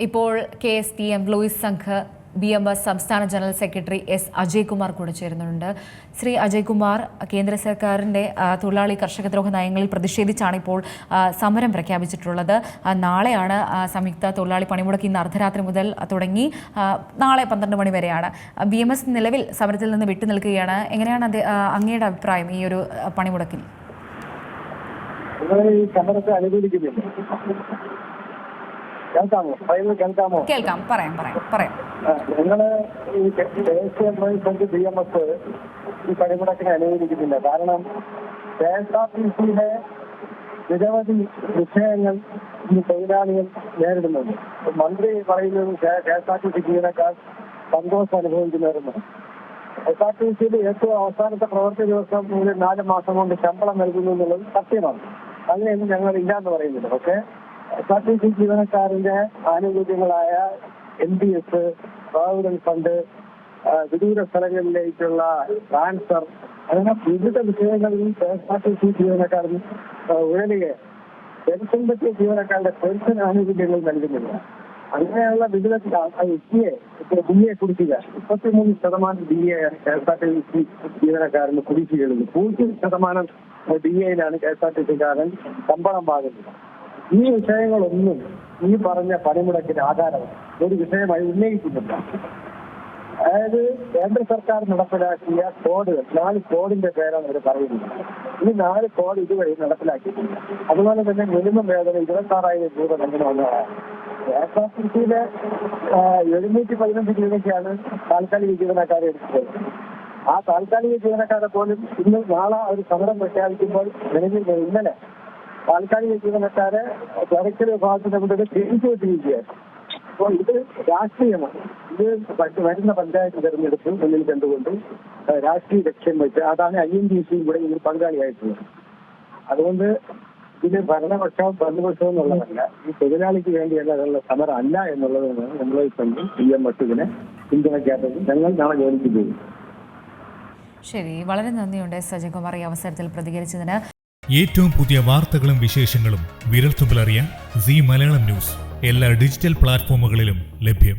ഇപ്പോൾ KST employees Sangh BMS സംസ്ഥാന general secretary S. Ajaykumar കൂടെ ചേരുന്നുണ്ട്. ശ്രീ അജയ്കുമാർ, കേന്ദ്ര സർക്കാരിൻ്റെ തൊഴിലാളി കർഷകദ്രോഹ നയങ്ങളിൽ പ്രതിഷേധിച്ചാണ് ഇപ്പോൾ സമരം പ്രഖ്യാപിച്ചിട്ടുള്ളത്. നാളെയാണ് സംയുക്ത തൊഴിലാളി പണിമുടക്ക്. ഇന്ന് അർദ്ധരാത്രി മുതൽ തുടങ്ങി നാളെ 12 മണി വരെയാണ്. BMS നിലവിൽ സമരത്തിൽ നിന്ന് വിട്ടുനിൽക്കുകയാണ്. എങ്ങനെയാണ് അങ്ങയുടെ അഭിപ്രായം ഈ ഒരു പണിമുടക്കിൽ? കേൾക്കാം, പറയാം. ഞങ്ങള് ഈ ദേശീയ എംപ്ലോയീസ് സംഘ് BMS ഈ പണിമുടക്കിനെ അനുവദിക്കുന്നില്ല. കാരണം KSRTCയിലെ നിരവധി വിഷയങ്ങൾ ഈ തൊഴിലാളികൾ നേരിടുന്നുണ്ട്. മന്ത്രി പറയുന്നത് KSRTC ജീവനക്കാർ സന്തോഷം അനുഭവിക്കുന്നവരുന്നു. KSRTCയിൽ ഏറ്റവും അവസാനത്തെ പ്രവൃത്തി ദിവസം മുതൽ 4 മാസം കൊണ്ട് ശമ്പളം നൽകുന്നു എന്നുള്ളത് സത്യമാണ്. അങ്ങനെയൊന്നും ഞങ്ങൾ ഇല്ലാന്ന് പറയുന്നില്ല. പക്ഷേ KSRTC ജീവനക്കാരന്റെ ആനുകൂല്യങ്ങളായ NPS, പ്രാവിഡന്റ് ഫണ്ട്, വിദൂര സ്ഥലങ്ങളിലേക്കുള്ള ട്രാൻസ്ഫർ, അങ്ങനെ വിവിധ വിഷയങ്ങളിൽ KSRTC ജീവനക്കാരൻ ഉഴലുകയെ പെൻഷൻ പറ്റിയ ജീവനക്കാരുടെ പെൻഷൻ ആനുകൂല്യങ്ങൾ നൽകുന്നില്ല. അങ്ങനെയുള്ള വിവിധ DA കുടിശ്ശിക 33% DA KSRTC ജീവനക്കാരന് കുടിശ്ശികയുള്ളത്. 0% DAയിലാണ് KSRTCക്കാരൻ ശമ്പളം വാങ്ങുന്നത്. ഈ വിഷയങ്ങളൊന്നും ഈ പറഞ്ഞ പണിമുടക്കിന് ആധാരമാണ് ഒരു വിഷയമായി ഉന്നയിക്കുന്നില്ല. അതായത് കേന്ദ്ര സർക്കാർ നടപ്പിലാക്കിയ കോഡുകൾ, 4 കോഡിന്റെ പേരാണ് അവർ പറയുന്നത്. ഈ 4 കോഡ് ഇതുവഴി നടപ്പിലാക്കിയിട്ടില്ല. അതുപോലെ തന്നെ മിനിമം വേതനം 26,000 രൂപ തന്നെ വന്നതാണ്. KSRTCയിലെ 715 രൂപയ്ക്കാണ് താൽക്കാലിക ജീവനക്കാരെ എടുത്തത്. ആ താൽക്കാലിക ജീവനക്കാരെ പോലും ഇന്ന് നാളെ ഒരു സമരം പ്രഖ്യാപിക്കുമ്പോൾ ഇന്നലെ താൽക്കാലിക ജീവനക്കാരെ ക്ലറിക്കൽ വിഭാഗത്തിന്റെ മുന്നിൽ തിരിച്ചുവിട്ടിരിക്കുകയാണ്. അപ്പോൾ ഇത് രാഷ്ട്രീയമാണ്. ഇത് വരുന്ന പഞ്ചായത്ത് തെരഞ്ഞെടുപ്പ് മുന്നിൽ കണ്ടുകൊണ്ട് രാഷ്ട്രീയ ലക്ഷ്യം വെച്ച് അതാണ് INTC ഇവിടെ ഇതിൽ പങ്കാളിയായിട്ടുള്ളത്. അതുകൊണ്ട് ഇത് ഭരണപക്ഷവും പ്രതിപക്ഷവും എന്നുള്ളതല്ല, ഈ തൊഴിലാളിക്ക് വേണ്ടിയുള്ള സമരം അല്ല എന്നുള്ളതാണ് എംപ്ലോയീസ് സംഘ് BMS ഇതിനെ പിന്തുണയ്ക്കാത്തത്. ഞങ്ങൾ നാളെ ജോലിക്ക് പോകും. ശരി, വളരെ നന്ദിയുണ്ട് S. അജയ്കുമാർ ഈ അവസരത്തിൽ പ്രതികരിച്ചതിന്. ഏറ്റവും പുതിയ വാർത്തകളും വിശേഷങ്ങളും വിരൽത്തുമ്പിലറിയാൻ Zee മലയാളം ന്യൂസ് എല്ലാ ഡിജിറ്റൽ പ്ലാറ്റ്ഫോമുകളിലും ലഭ്യം.